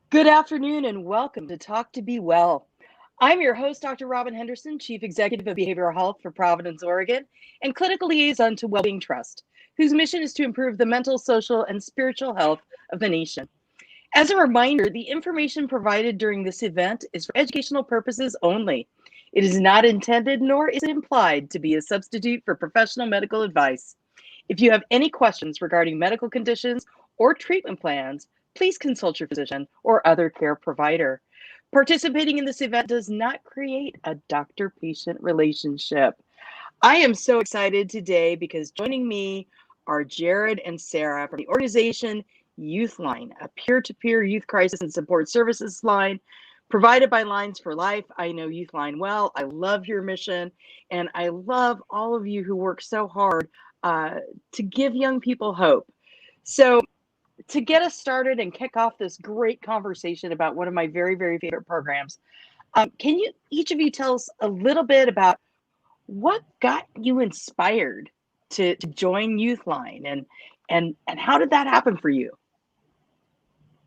Good afternoon and welcome to Talk to Be Well. I'm your host, Dr. Robin Henderson, Chief Executive of Behavioral Health for Providence, Oregon, and Clinical Liaison to Wellbeing Trust, whose mission is to improve the mental, social, and spiritual health of the nation. As a reminder, the information provided during this event is for educational purposes only. It is not intended nor is it implied to be a substitute for professional medical advice. If you have any questions regarding medical conditions or treatment plans, please consult your physician or other care provider. Participating in this event does not create a doctor-patient relationship. I am so excited today because joining me are Jared and Sarah from the organization YouthLine, a peer-to-peer youth crisis and support services line provided by Lines for Life. I know YouthLine well. I love your mission, and I love all of you who work so hard to give young people hope. So, to get us started and kick off this great conversation about one of my very, very favorite programs, can you each of you tell us a little bit about what got you inspired to join Youthline and how did that happen for you?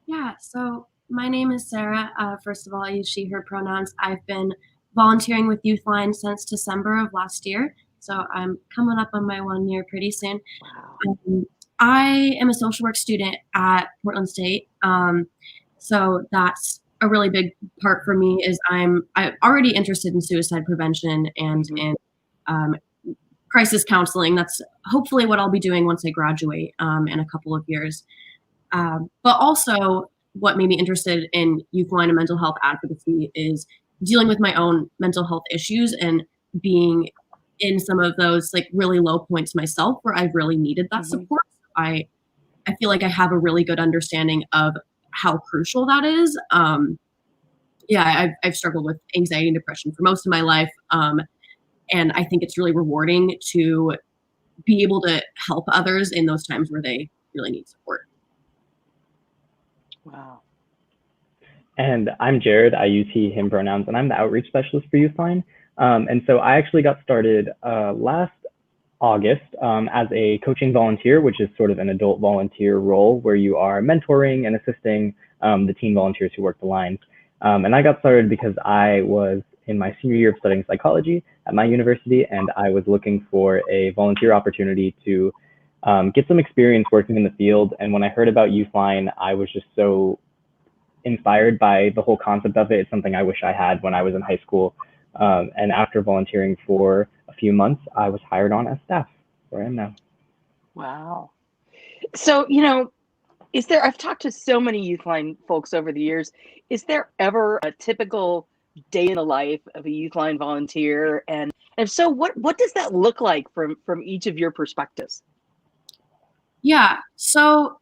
Yeah, so my name is Sarah. First of all, I use she, her pronouns. I've been volunteering with YouthLine since December of last year, so I'm coming up on my 1 year pretty soon. Wow. I am a social work student at Portland State, so that's a really big part for me. I'm already interested in suicide prevention and Mhm. in um, crisis counseling. That's hopefully what I'll be doing once I graduate in a couple of years. But also, what made me interested in youthline and mental health advocacy is dealing with my own mental health issues and being in some of those like really low points myself where I've really needed that Mhm. support. I feel like I have a really good understanding of how crucial that is. I've struggled with anxiety and depression for most of my life, and I think it's really rewarding to be able to help others in those times where they really need support. Wow. And I'm Jared. I use he, him pronouns, and I'm the outreach specialist for YouthLine. And so I actually got started last August as a coaching volunteer, which is sort of an adult volunteer role where you are mentoring and assisting the teen volunteers who work the lines. And I got started because I was in my senior year of studying psychology at my university, and I was looking for a volunteer opportunity to get some experience working in the field. And when I heard about YouthLine, I was just so inspired by the whole concept of it. It's something I wish I had when I was in high school. And after volunteering for a few months, I was hired on as staff, where I am now. Wow. So, I've talked to so many Youthline folks over the years. Is there ever a typical day in the life of a Youthline volunteer? And if so, what does that look like from each of your perspectives? Yeah. So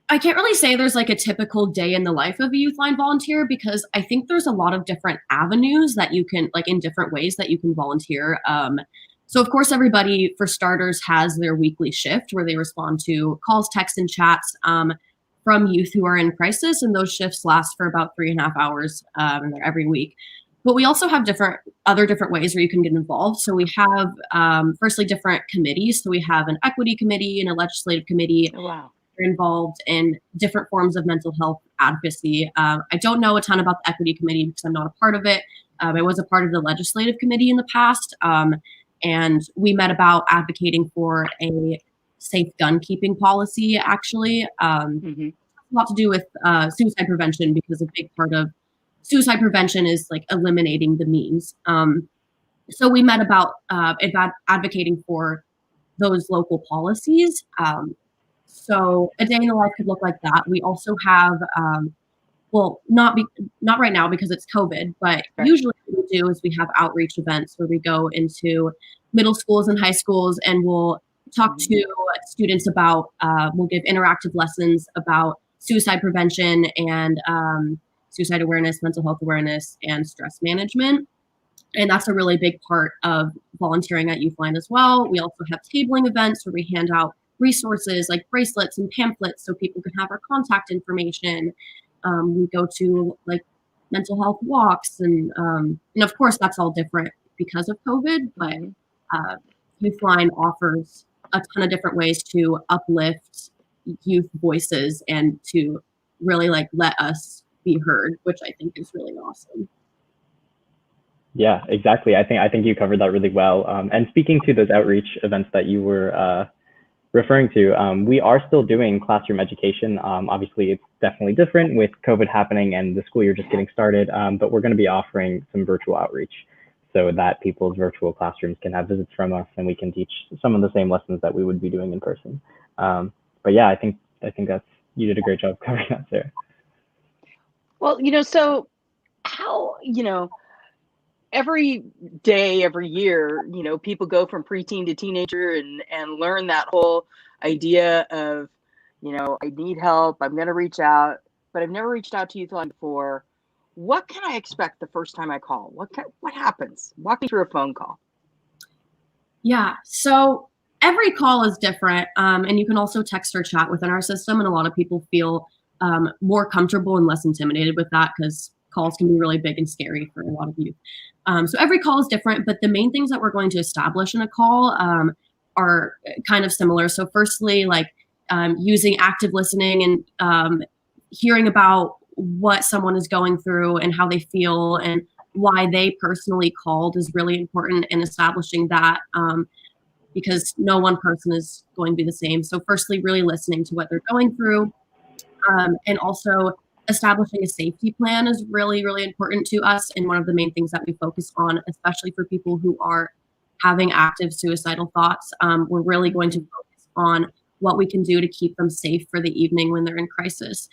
I can't really say there's like a typical day in the life of a youthline volunteer because I think there's a lot of different avenues that you can, like in different ways that you can volunteer. So of course, everybody for starters has their weekly shift where they respond to calls, texts, and chats from youth who are in crisis, and those shifts last for about 3.5 hours every week. But we also have different ways where you can get involved. So we have firstly different committees. So we have an equity committee and a legislative committee Oh, wow. involved in different forms of mental health advocacy. I don't know a ton about the equity committee because I'm not a part of it. I was a part of the legislative committee in the past, and we met about advocating for a safe gun keeping policy, actually. Hmm. A lot to do with suicide prevention because a big part of suicide prevention is like eliminating the means. So we met about advocating for those local policies. So a day in the life could look like that. We also have, not right now because it's COVID, but Right. usually what we do is we have outreach events where we go into middle schools and high schools and we'll talk to students about, we'll give interactive lessons about suicide prevention and suicide awareness, mental health awareness, and stress management. And that's a really big part of volunteering at YouthLine as well. We also have tabling events where we hand out resources like bracelets and pamphlets so people can have our contact information. We go to like mental health walks, and of course that's all different because of COVID. But Mhm. uh, YouthLine offers a ton of different ways to uplift youth voices and to really like let us be heard, which I think is really awesome. Yeah, exactly. I think you covered that really well. And speaking to those outreach events that you were referring to, we are still doing classroom education. Obviously, it's definitely different with COVID happening and the school year just getting started, but we're going to be offering some virtual outreach so that people's virtual classrooms can have visits from us and we can teach some of the same lessons that we would be doing in person. But yeah, I think you did a great job covering that, Sarah. Well, so how, every day, every year, people go from preteen to teenager and learn that whole idea of, I need help, I'm going to reach out, but I've never reached out to YouthLine before. What can I expect the first time I call? What happens? Walk me through a phone call. Yeah, so every call is different, and you can also text or chat within our system, and a lot of people feel more comfortable and less intimidated with that because calls can be really big and scary for a lot of youth. So every call is different, but the main things that we're going to establish in a call are kind of similar. So firstly, like using active listening and hearing about what someone is going through and how they feel and why they personally called is really important, and establishing that because no one person is going to be the same. So firstly, really listening to what they're going through, and also establishing a safety plan is really, really important to us. And one of the main things that we focus on, especially for people who are having active suicidal thoughts, we're really going to focus on what we can do to keep them safe for the evening when they're in crisis.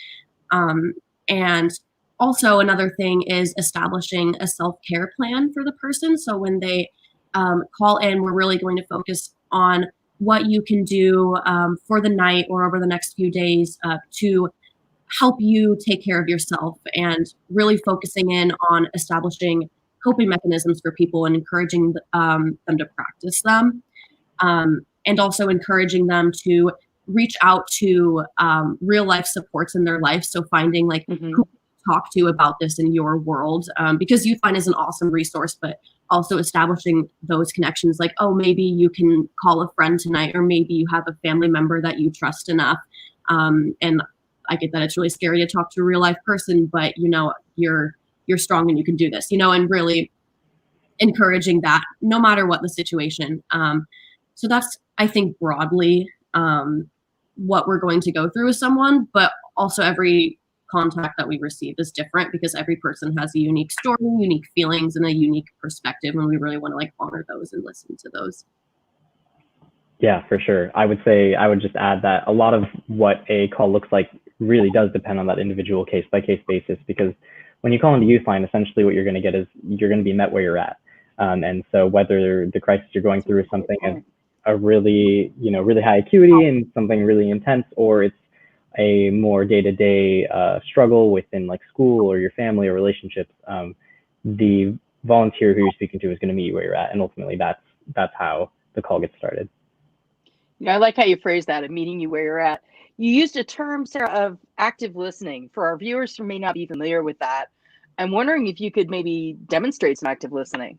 And also another thing is establishing a self-care plan for the person. So when they call in, we're really going to focus on what you can do for the night or over the next few days to help you take care of yourself, and really focusing in on establishing coping mechanisms for people and encouraging them to practice them, and also encouraging them to reach out to real life supports in their life. So finding like who to talk to about this in your world, because YouthLine is an awesome resource, but also establishing those connections, like, oh, maybe you can call a friend tonight, or maybe you have a family member that you trust enough. And I get that it's really scary to talk to a real life person, but you're strong and you can do this, and really encouraging that no matter what the situation. So that's, I think, broadly what we're going to go through with someone, but also every contact that we receive is different because every person has a unique story, unique feelings, and a unique perspective, and we really want to honor those and listen to those. Yeah, for sure. I would just add that a lot of what a call looks like really does depend on that individual case by case basis, because when you call into YouthLine, essentially what you're going to get is you're going to be met where you're at. And so whether the crisis you're going through is something of a really, really high acuity and something really intense, or it's a more day-to-day struggle within school or your family or relationships, the volunteer who you're speaking to is going to meet you where you're at. And ultimately that's how the call gets started. I like how you phrase that, of meeting you where you're at. You used a term, Sarah, of active listening. For our viewers who may not be familiar with that, I'm wondering if you could maybe demonstrate some active listening.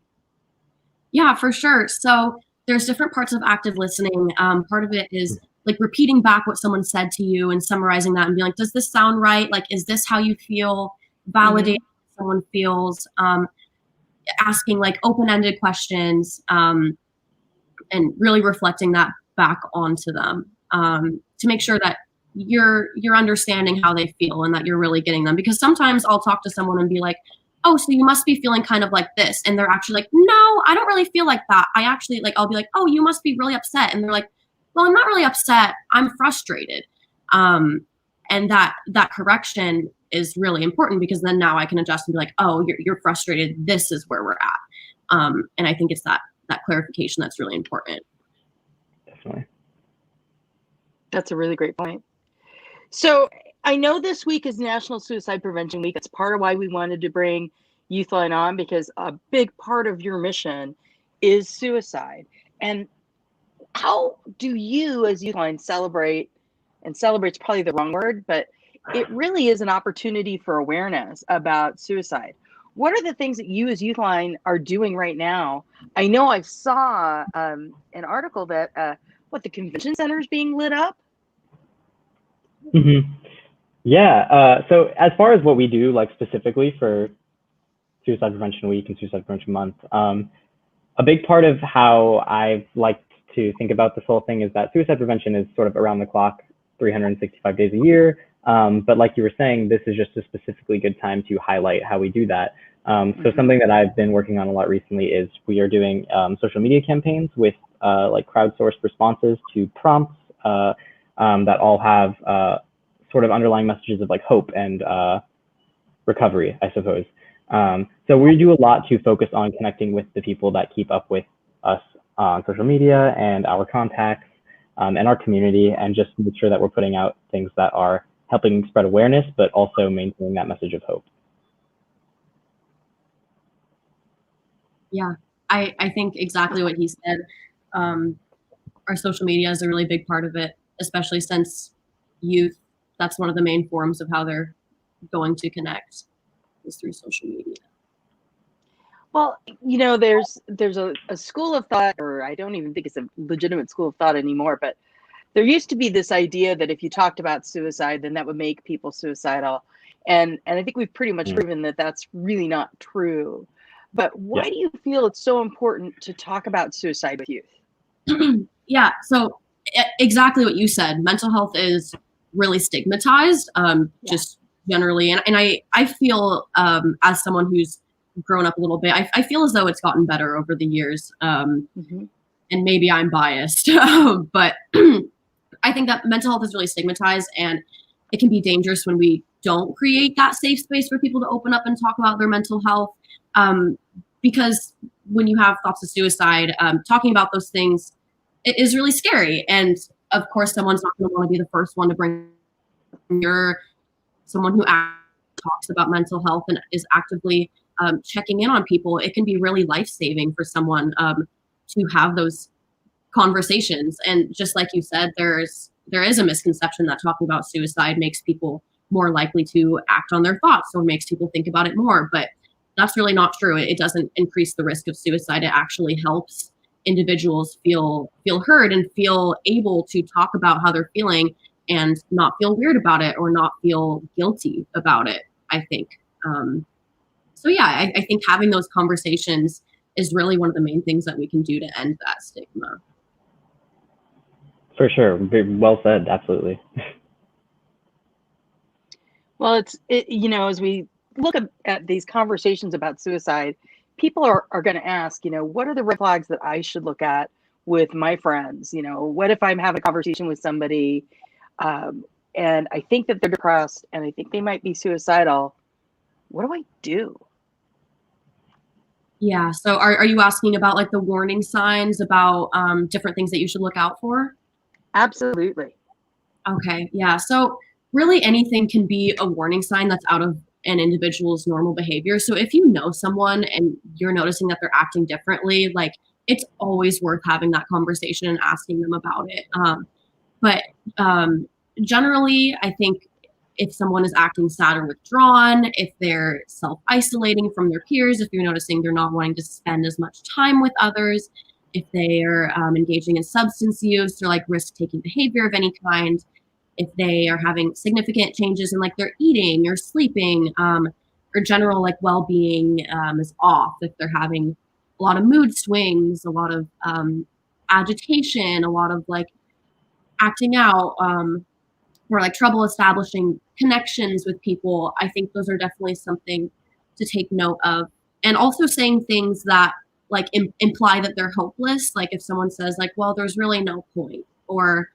Yeah, for sure. So there's different parts of active listening. Part of it is repeating back what someone said to you and summarizing that and being like, does this sound right? Is this how you feel? Validating how someone feels, asking open-ended questions, and really reflecting that back onto them, to make sure that you're understanding how they feel and that you're really getting them. Because sometimes I'll talk to someone and be like, oh, so you must be feeling kind of like this. And they're actually like, no, I don't really feel like that. I actually I'll be like, oh, you must be really upset. And they're like, well, I'm not really upset. I'm frustrated. And that correction is really important, because then now I can adjust and be like, oh, you're frustrated. This is where we're at. And I think it's that clarification that's really important. Definitely. That's a really great point. So I know this week is National Suicide Prevention Week. That's part of why we wanted to bring YouthLine on, because a big part of your mission is suicide. And how do you as YouthLine celebrate, and celebrate's probably the wrong word, but it really is an opportunity for awareness about suicide. What are the things that you as YouthLine are doing right now? I know I saw an article that the convention center is being lit up. Yeah. So as far as what we do, like specifically for Suicide Prevention Week and Suicide Prevention Month, a big part of how I've liked to think about this whole thing is that suicide prevention is sort of around the clock, 365 days a year. But like you were saying, this is just a specifically good time to highlight how we do that. So something that I've been working on a lot recently is we are doing social media campaigns with like crowdsourced responses to prompts that all have sort of underlying messages of like hope and recovery, I suppose. So we do a lot to focus on connecting with the people that keep up with us on social media and our contacts and our community, and just make sure that we're putting out things that are helping spread awareness, but also maintaining that message of hope. Yeah, I think exactly what he said. Our social media is a really big part of it, especially since youth, that's one of the main forms of how they're going to connect, is through social media. Well, there's a school of thought, or I don't even think it's a legitimate school of thought anymore, but there used to be this idea that if you talked about suicide, then that would make people suicidal. And I think we've pretty much proven that that's really not true. But why do you feel it's so important to talk about suicide with youth? Yeah, so exactly what you said. Mental health is really stigmatized, just generally. And I feel, as someone who's grown up a little bit, I feel as though it's gotten better over the years. And maybe I'm biased, but I think that mental health is really stigmatized, and it can be dangerous when we don't create that safe space for people to open up and talk about their mental health. Because when you have thoughts of suicide, talking about those things, it is really scary. And of course, someone's not going to want to be the first one to bring someone who talks about mental health and is actively checking in on people. It can be really life-saving for someone to have those conversations. And just like you said, there is a misconception that talking about suicide makes people more likely to act on their thoughts or makes people think about it more. But that's really not true. It doesn't increase the risk of suicide. It actually helps individuals feel heard and feel able to talk about how they're feeling and not feel weird about it or not feel guilty about it, I think. So yeah, I think having those conversations is really one of the main things that we can do to end that stigma. For sure. Well said. Absolutely. Well, as we look at these conversations about suicide, people are going to ask, what are the red flags that I should look at with my friends? What if I'm having a conversation with somebody and I think that they're depressed and I think they might be suicidal? What do I do? Yeah. So are you asking about like the warning signs about different things that you should look out for? Absolutely. Okay. Yeah. So really anything can be a warning sign that's out of an individual's normal behavior. So if you know someone and you're noticing that they're acting differently, like it's always worth having that conversation and asking them about it. But generally, I think if someone is acting sad or withdrawn, if they're self-isolating from their peers, if you're noticing they're not wanting to spend as much time with others, if they are engaging in substance use or like risk-taking behavior of any kind, if they are having significant changes in like their eating or sleeping, or general like well-being is off, if they're having a lot of mood swings, a lot of agitation, a lot of like acting out, or like trouble establishing connections with people, I think those are definitely something to take note of. And also saying things that like imply that they're hopeless. Like if someone says like, well, there's really no point, or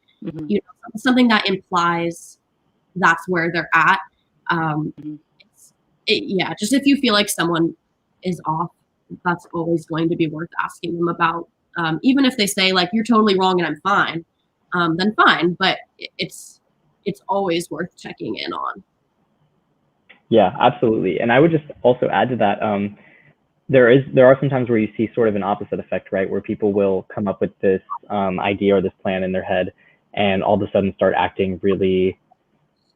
something that implies that's where they're at. Just if you feel like someone is off, that's always going to be worth asking them about. Even if they say like, you're totally wrong and I'm fine, then fine. But it's always worth checking in on. Yeah, absolutely. And I would just also add to that, there are some times where you see sort of an opposite effect, right? Where people will come up with this idea or this plan in their head and all of a sudden start acting really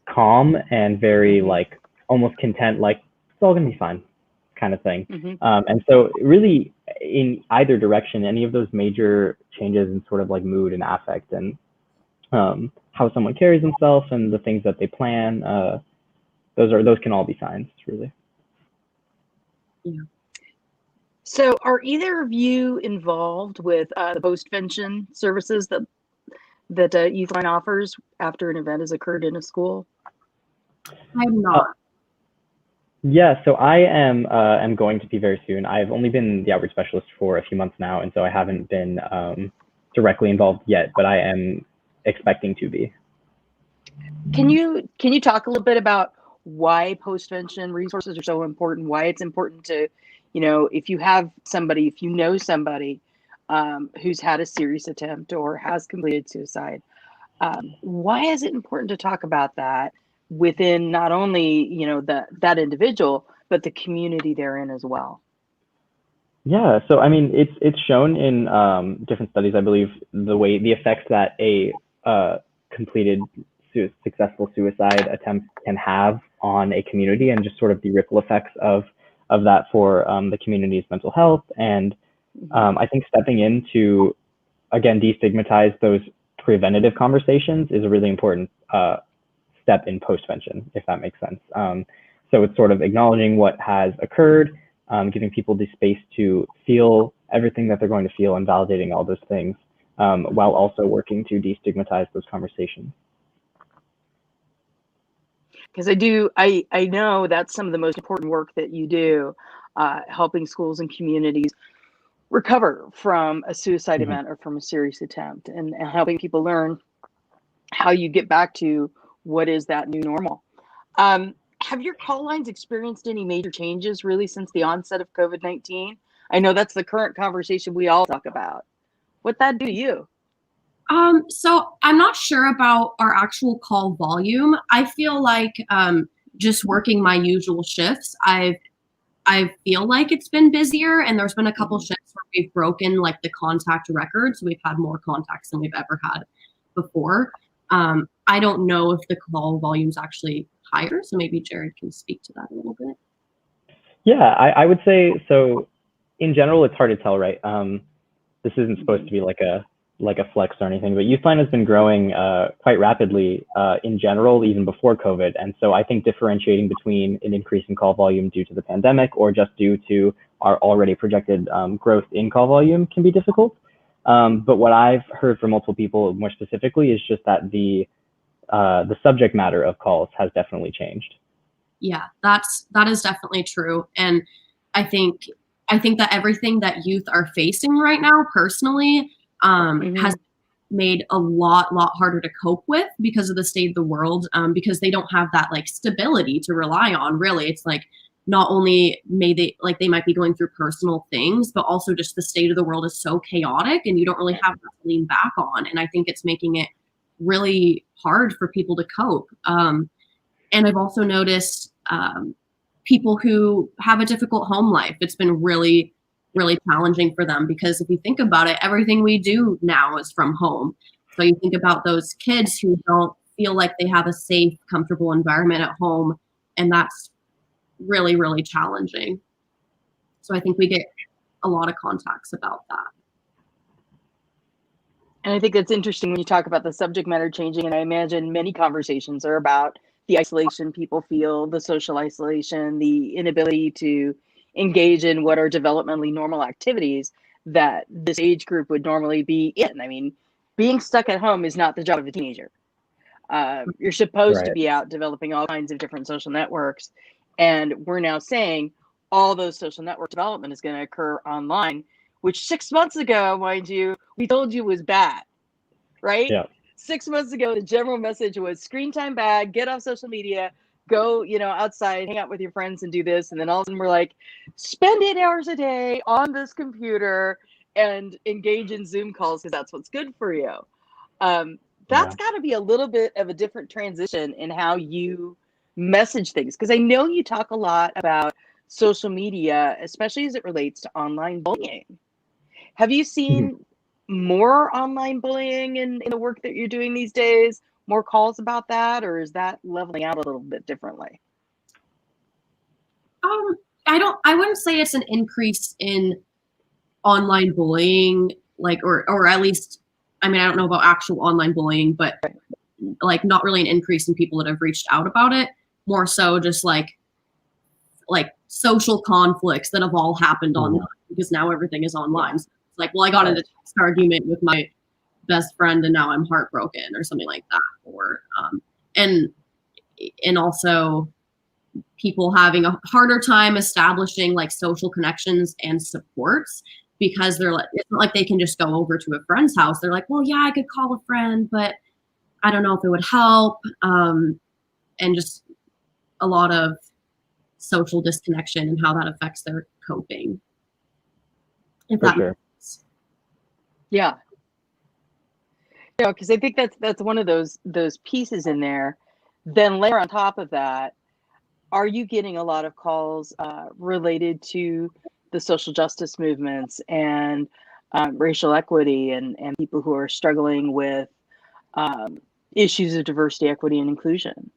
calm and very like almost content, like it's all gonna be fine kind of thing. And so really in either direction, any of those major changes in sort of like mood and affect and how someone carries themselves and the things that they plan. Those can all be signs, really. Yeah. So, are either of you involved with the Postvention services that YouthLine offers after an event has occurred in a school? I'm not. Yeah, so I am going to be very soon. I've only been the outreach specialist for a few months now, and so I haven't been directly involved yet, but I am expecting to be. Can you talk a little bit about why postvention resources are so important? Why it's important to, if you know somebody who's had a serious attempt or has completed suicide, why is it important to talk about that within not only that individual but the community they're in as well? Yeah, so I mean, it's shown in different studies, I believe, the effects that a completed successful suicide attempt can have on a community, and just sort of the ripple effects of that for the community's mental health. And I think stepping in to, again, destigmatize those preventative conversations is a really important step in postvention, if that makes sense. So it's sort of acknowledging what has occurred, giving people the space to feel everything that they're going to feel, and validating all those things, while also working to destigmatize those conversations. Because I know that's some of the most important work that you do, helping schools and communities recover from a suicide event or from a serious attempt, and helping people learn how you get back to what is that new normal. Have your call lines experienced any major changes really since the onset of COVID-19? I know that's the current conversation we all talk about. What'd that do to you? So I'm not sure about our actual call volume. I feel like just working my usual shifts, I feel like it's been busier, and there's been a couple shifts where we've broken like the contact records. We've had more contacts than we've ever had before. I don't know if the call volume's actually higher, so maybe Jared can speak to that a little bit. Yeah, I would say so. In general, it's hard to tell, right? This isn't supposed to be like a flex or anything, but YouthLine has been growing quite rapidly in general, even before COVID. And so I think differentiating between an increase in call volume due to the pandemic or just due to our already projected growth in call volume can be difficult. But what I've heard from multiple people more specifically is just that the subject matter of calls has definitely changed. Yeah, that is definitely true. And I think that everything that youth are facing right now personally has made a lot harder to cope with because of the state of the world, because they don't have that like stability to rely on. Really, it's like not only they might be going through personal things, but also just the state of the world is so chaotic, and you don't really have that to lean back on. And I think it's making it really hard for people to cope. And I've also noticed people who have a difficult home life. It's been really challenging for them, because if you think about it, everything we do now is from home. So you think about those kids who don't feel like they have a safe, comfortable environment at home, and that's really challenging. So I think we get a lot of contacts about that. And I think that's interesting when you talk about the subject matter changing, and I imagine many conversations are about the isolation people feel, the social isolation, the inability to engage in what are developmentally normal activities that this age group would normally be in. I mean, being stuck at home is not the job of a teenager. You're supposed to be out developing all kinds of different social networks. And we're now saying all those social network development is going to occur online, which 6 months ago, mind you, we told you was bad, right? Yeah. 6 months ago, the general message was screen time bad, get off social media, go, outside, hang out with your friends and do this. And then all of a sudden we're like, spend 8 hours a day on this computer and engage in Zoom calls because that's what's good for you. That's got to be a little bit of a different transition in how you message things. Because I know you talk a lot about social media, especially as it relates to online bullying. Have you seen more online bullying in the work that you're doing these days? More calls about that, or is that leveling out a little bit differently? I wouldn't say it's an increase in online bullying, like, or at least I mean, I don't know about actual online bullying, but like not really an increase in people that have reached out about it, more so just like social conflicts that have all happened online, because now everything is online. So it's like, well, I got into a text argument with my best friend and now I'm heartbroken or something like that. Or and also people having a harder time establishing like social connections and supports, because they're like, it's not like they can just go over to a friend's house. They're like, well, yeah, I could call a friend, but I don't know if it would help. And just a lot of social disconnection and how that affects their coping. If that makes sense. Yeah. Because I think that's one of those pieces in there. Then layer on top of that, are you getting a lot of calls related to the social justice movements and racial equity and people who are struggling with issues of diversity, equity, and inclusion?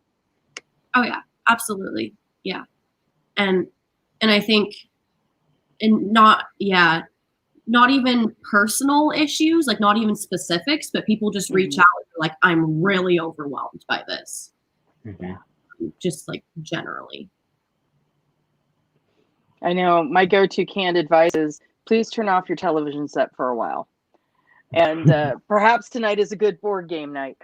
Oh yeah, absolutely. Yeah. And I think, and not even personal issues, like not even specifics, but people just reach out and like, I'm really overwhelmed by this. Just like generally. I know my go-to canned advice is, please turn off your television set for a while. And perhaps tonight is a good board game night,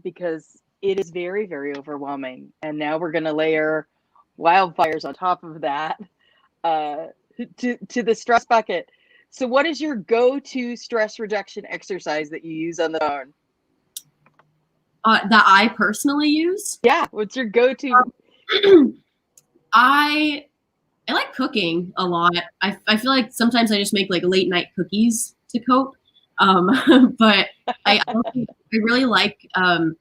because it is very, very overwhelming. And now we're going to layer wildfires on top of that to the stress bucket. So what is your go-to stress reduction exercise that you use on the phone? That I personally use? Yeah, what's your go-to? I like cooking a lot. I feel like sometimes I just make like late night cookies to cope. But I really like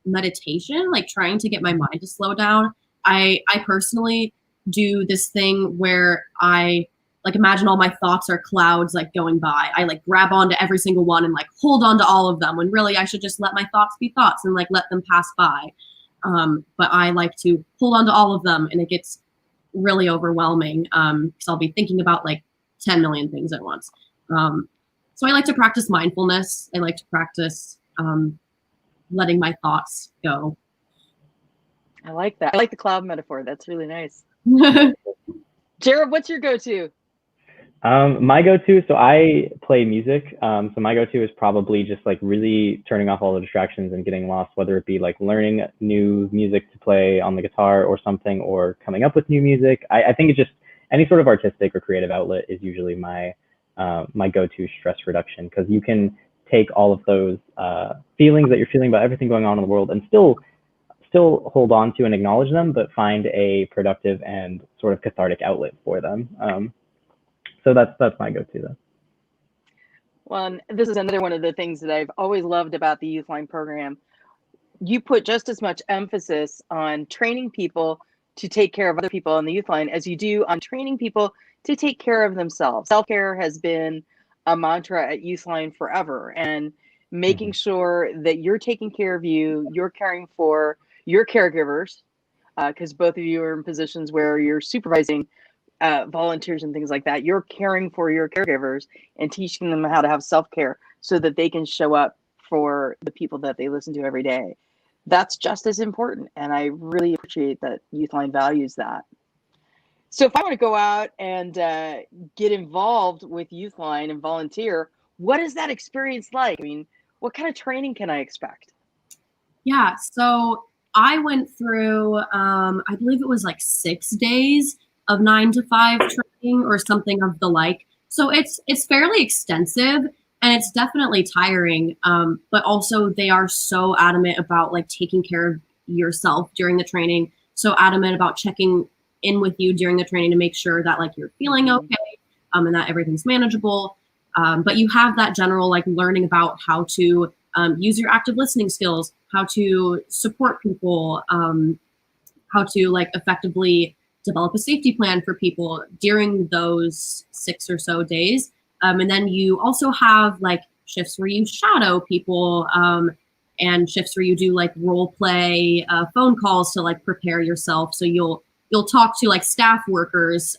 meditation, like trying to get my mind to slow down. I personally do this thing where I like imagine all my thoughts are clouds like going by. I like grab onto every single one and like hold on to all of them, when really I should just let my thoughts be thoughts and like let them pass by. But I like to hold on to all of them, and it gets really overwhelming because I'll be thinking about like 10 million things at once. So I like to practice mindfulness. I like to practice letting my thoughts go. I like that. I like the cloud metaphor. That's really nice. Jared, what's your go-to? My go-to, so I play music. So my go-to is probably just like really turning off all the distractions and getting lost, whether it be like learning new music to play on the guitar or something, or coming up with new music. I think it's just any sort of artistic or creative outlet is usually my go-to stress reduction, because you can take all of those feelings that you're feeling about everything going on in the world and still hold on to and acknowledge them, but find a productive and sort of cathartic outlet for them. So that's my go-to though. Well, and this is another one of the things that I've always loved about the YouthLine program. You put just as much emphasis on training people to take care of other people on the YouthLine as you do on training people to take care of themselves. Self-care has been a mantra at YouthLine forever, and making sure that you're taking care of you, you're caring for your caregivers, because both of you are in positions where you're supervising volunteers and things like that. You're caring for your caregivers and teaching them how to have self-care so that they can show up for the people that they listen to every day. That's just as important, and I really appreciate that YouthLine values that. So if I want to go out and get involved with YouthLine and volunteer, what is that experience like? I mean, what kind of training can I expect? Yeah, so I went through, I believe it was like 6 days of 9 to 5 training or something of the like. So it's fairly extensive, and it's definitely tiring. But also they are so adamant about like taking care of yourself during the training. So adamant about checking in with you during the training to make sure that like you're feeling okay, and that everything's manageable. But you have that general like learning about how to use your active listening skills, how to support people, how to like effectively develop a safety plan for people during those 6 or so days. And then you also have like shifts where you shadow people, and shifts where you do like role play phone calls to like prepare yourself. So you'll talk to like staff workers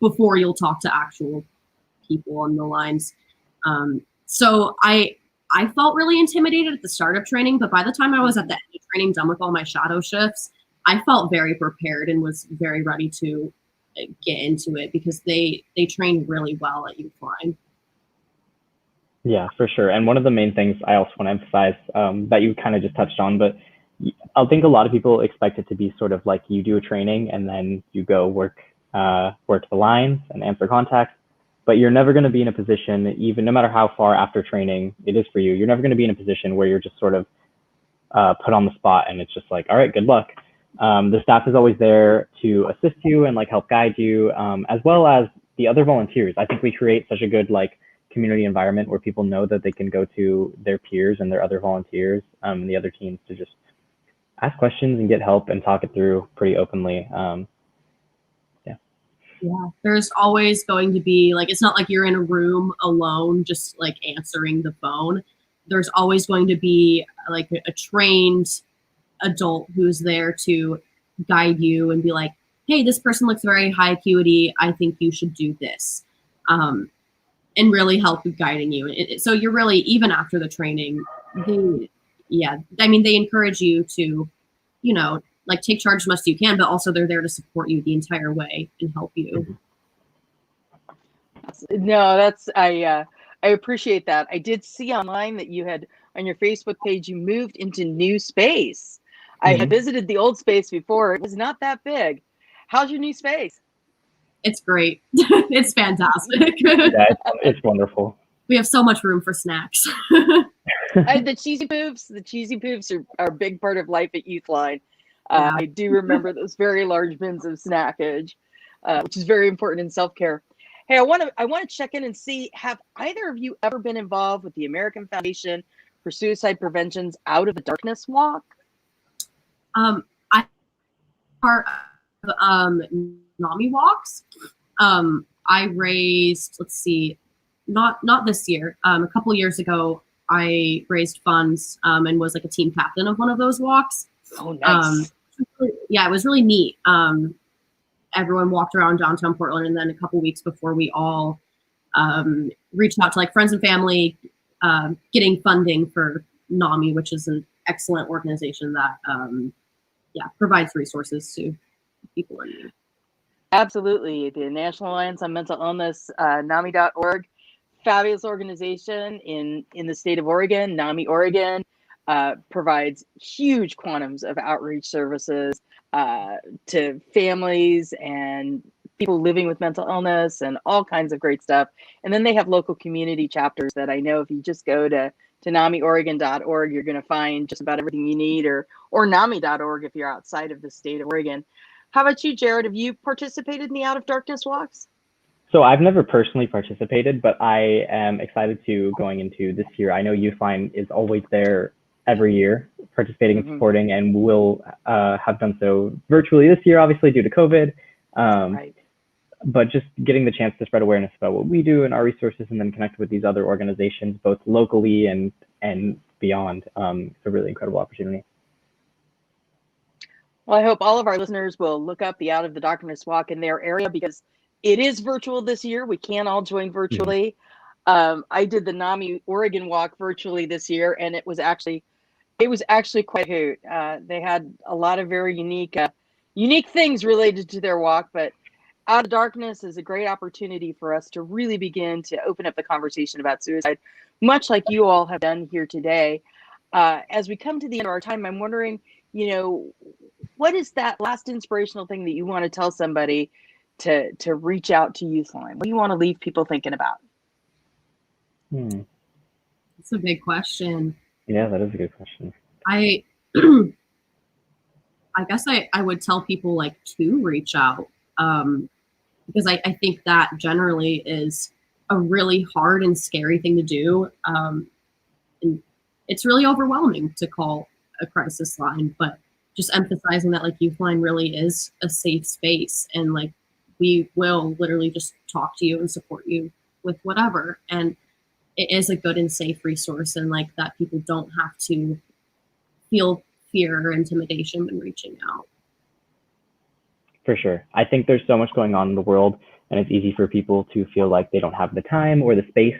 before you'll talk to actual people on the lines. So I I felt really intimidated at the start of training, but by the time I was at the end of training, done with all my shadow shifts, I felt very prepared and was very ready to get into it because they train really well at YouthLine. Yeah, for sure. And one of the main things I also want to emphasize that you kind of just touched on, but I think a lot of people expect it to be sort of like you do a training and then you go work the lines and answer contacts. But you're never going to be in a position, even no matter how far after training it is for you, you're never going to be in a position where you're just sort of put on the spot and it's just like, all right, good luck. The staff is always there to assist you and like help guide you, as well as the other volunteers. I think we create such a good like community environment where people know that they can go to their peers and their other volunteers, and the other teams to just ask questions and get help and talk it through pretty openly. Yeah, there's always going to be like, it's not like you're in a room alone just like answering the phone. There's always going to be like a trained adult who's there to guide you and be like, hey, this person looks very high acuity, I think you should do this, and really help with guiding you. So you're really, even after the training, they encourage you to, like take charge as much as you can, but also they're there to support you the entire way and help you. No, I appreciate that. I did see online that you had on your Facebook page, you moved into new space. I had visited the old space before. It was not that big. How's your new space? It's great. It's fantastic. Yeah, it's wonderful. We have so much room for snacks. The cheesy poofs are a big part of life at YouthLine. I do remember those very large bins of snackage, which is very important in self-care. Hey, I want to check in and see, have either of you ever been involved with the American Foundation for Suicide Prevention's Out of the Darkness Walk? I part of NAMI walks. I raised, let's see, not this year. A couple years ago, I raised funds and was like a team captain of one of those walks. Oh, nice. Yeah, it was really neat. Everyone walked around downtown Portland, and then a couple weeks before, we all reached out to like friends and family, getting funding for NAMI, which is an excellent organization that provides resources to people in need. Absolutely. The National Alliance on Mental Illness, NAMI.org, fabulous organization in the state of Oregon. NAMI Oregon provides huge quantums of outreach services to families and people living with mental illness and all kinds of great stuff. And then they have local community chapters that I know if you just go to NAMIOregon.org, you're going to find just about everything you need, or NAMI.org if you're outside of the state of Oregon. How about you, Jared? Have you participated in the Out of Darkness walks? So I've never personally participated, but I am excited to going into this year. I know YouthLine is always there every year participating and supporting, and will have done so virtually this year, obviously due to COVID. Right. But just getting the chance to spread awareness about what we do and our resources, and then connect with these other organizations, both locally and beyond. It's a really incredible opportunity. Well, I hope all of our listeners will look up the Out of the Darkness walk in their area, because it is virtual this year. We can't all join virtually. I did the NAMI Oregon walk virtually this year, and it was actually quite a hoot. They had a lot of very unique things related to their walk, but Out of Darkness is a great opportunity for us to really begin to open up the conversation about suicide, much like you all have done here today. As we come to the end of our time, I'm wondering, what is that last inspirational thing that you want to tell somebody to reach out to YouthLine? What do you want to leave people thinking about? That's a big question. Yeah, that is a good question. I guess I would tell people like to reach out, because I think that generally is a really hard and scary thing to do. And it's really overwhelming to call a crisis line, but just emphasizing that like YouthLine really is a safe space, and like we will literally just talk to you and support you with whatever. And it is a good and safe resource, and like that people don't have to feel fear or intimidation when reaching out. For sure. I think there's so much going on in the world, and it's easy for people to feel like they don't have the time or the space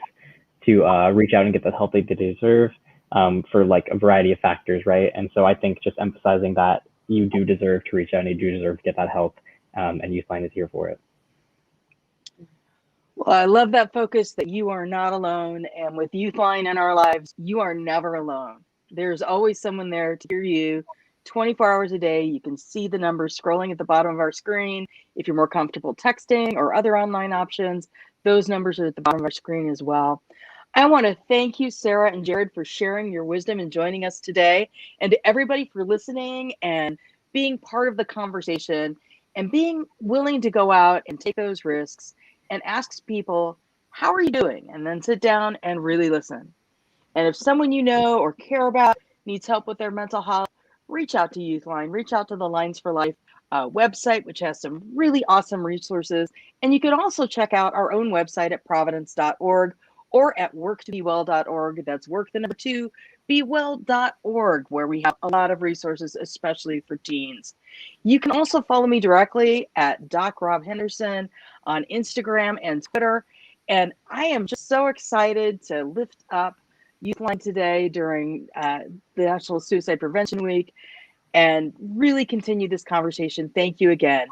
to reach out and get the help they deserve for like a variety of factors, right? And so I think just emphasizing that you do deserve to reach out and you do deserve to get that help, and YouthLine is here for it. Well, I love that focus that you are not alone. And with YouthLine in our lives, you are never alone. There's always someone there to hear you 24 hours a day. You can see the numbers scrolling at the bottom of our screen. If you're more comfortable texting or other online options, those numbers are at the bottom of our screen as well. I want to thank you, Sarah and Jared, for sharing your wisdom and joining us today, and to everybody for listening and being part of the conversation and being willing to go out and take those risks and ask people, how are you doing? And then sit down and really listen. And if someone you know or care about needs help with their mental health, reach out to YouthLine, reach out to the Lines for Life website, which has some really awesome resources. And you can also check out our own website at providence.org or at work2bewell.org. That's work the number 2, bewell.org, where we have a lot of resources, especially for teens. You can also follow me directly at Doc Rob Henderson on Instagram and Twitter. And I am just so excited to lift up YouthLine today during the National Suicide Prevention Week and really continue this conversation. Thank you again.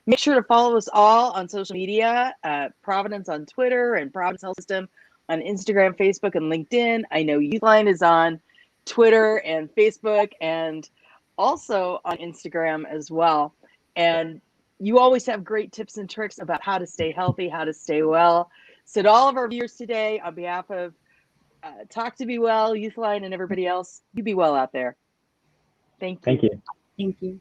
Make sure to follow us all on social media, Providence on Twitter and Providence Health System on Instagram, Facebook, and LinkedIn. I know YouthLine is on Twitter and Facebook and also on Instagram as well. And you always have great tips and tricks about how to stay healthy, how to stay well. So to all of our viewers today, on behalf of Talk to Be Well, YouthLine, and everybody else, you be well out there. Thank you. Thank you. Thank you.